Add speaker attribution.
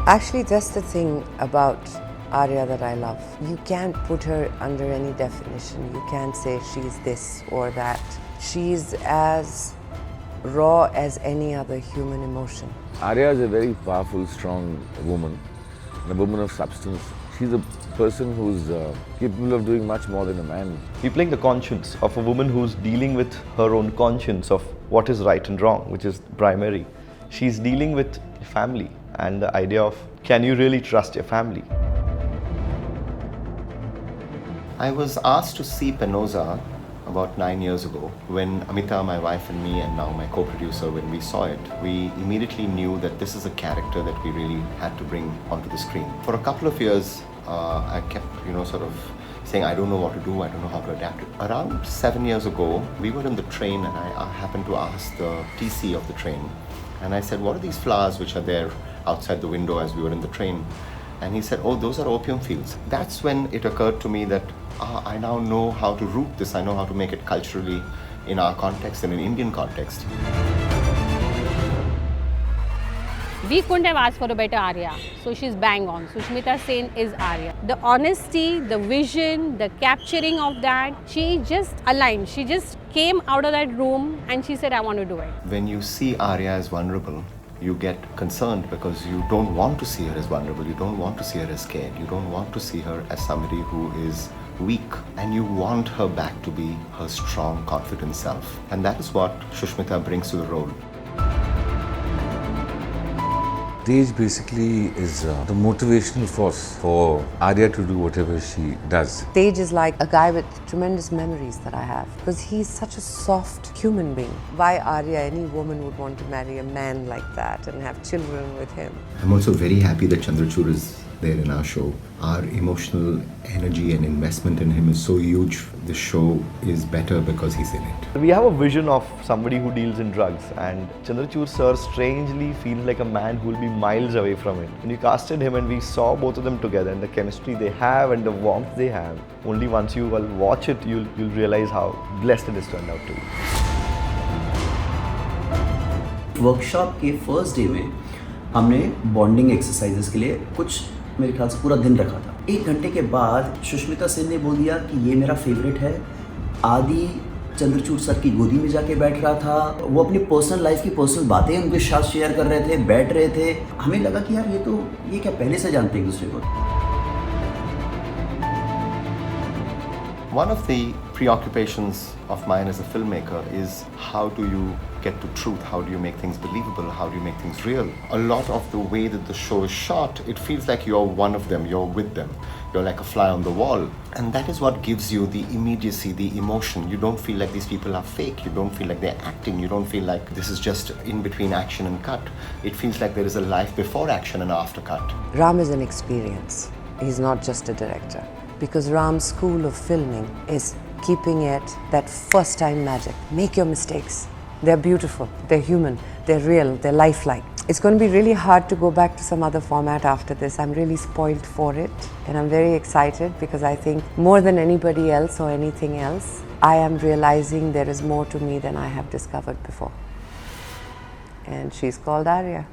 Speaker 1: Actually, that's the thing about Aarya that I love. You can't put her under any definition. You can't say she's this or that. She's as raw as any other human emotion.
Speaker 2: Aarya is a very powerful, strong woman, and a woman of substance. She's a person who's capable of doing much more than a man.
Speaker 3: We're playing the conscience of a woman who's dealing with her own conscience of what is right and wrong, which is primary. She's dealing with family and the idea of, can you really trust your family?
Speaker 4: I was asked to see Penosa about 9 years ago when Amita, my wife, and me, and now my co-producer, when we saw it, we immediately knew that this is a character that we really had to bring onto the screen. For a couple of years, I kept, sort of saying, I don't know what to do, I don't know how to adapt it. Around 7 years ago, we were in the train and I happened to ask the TC of the train. And I said, what are these flowers which are there outside the window as we were in the train? And he said, oh, those are opium fields. That's when it occurred to me that I now know how to root this. I know how to make it culturally in our context and in Indian context.
Speaker 5: We couldn't have asked for a better Aarya. So she's bang on. Sushmita Sen is Aarya. The honesty, the vision, the capturing of that, she just aligned. She just came out of that room and she said, I want to do it.
Speaker 4: When you see Aarya as vulnerable, you get concerned because you don't want to see her as vulnerable. You don't want to see her as scared. You don't want to see her as somebody who is weak, and you want her back to be her strong, confident self. And that is what SUSHMITA brings to the role.
Speaker 2: Tej basically is the motivational force for Aarya to do whatever she does.
Speaker 1: Tej is like a guy with tremendous memories that I have because he's such a soft human being. Why Aarya, any woman would want to marry a man like that and have children with him.
Speaker 4: I'm also very happy that Chandrachud is there in our show. Our emotional energy and investment in him is so huge. The show is better because he's in it.
Speaker 3: We have a vision of somebody who deals in drugs, and Chandrachud sir strangely feels like a man who will be miles away from it. When we casted him and we saw both of them together and the chemistry they have and the warmth they have, only once you will watch it, you'll realize how blessed it has turned out to be.
Speaker 6: Workshop के first day में हमने bonding exercises के लिए कुछ मेरे ख्याल से पूरा दिन रखा था। 1 घंटे के बाद सुष्मिता सेन ने बोल दिया कि ये मेरा फेवरेट है। आदि चंद्रचूड़ सर की गोदी में जाके बैठ रहा था। वो अपनी पर्सनल लाइफ की पर्सनल बातें उनके साथ शेयर कर रहे थे, बैठ रहे थे। हमें लगा कि यार ये क्या पहले से जानते हैं एक दूसरे को।
Speaker 4: One of the preoccupations of mine as a filmmaker is how do you get to truth? How do you make things believable? How do you make things real? A lot of the way that the show is shot, it feels like you're one of them, you're with them. You're like a fly on the wall. And that is what gives you the immediacy, the emotion. You don't feel like these people are fake. You don't feel like they're acting. You don't feel like this is just in between action and cut. It feels like there is a life before action and after cut.
Speaker 1: Ram is an experience. He's not just a director. Because Ram's school of filming is keeping it that first time magic. Make your mistakes. They're beautiful, they're human, they're real, they're lifelike. It's going to be really hard to go back to some other format after this. I'm really spoiled for it and I'm very excited because I think more than anybody else or anything else, I am realizing there is more to me than I have discovered before. And she's called Aarya.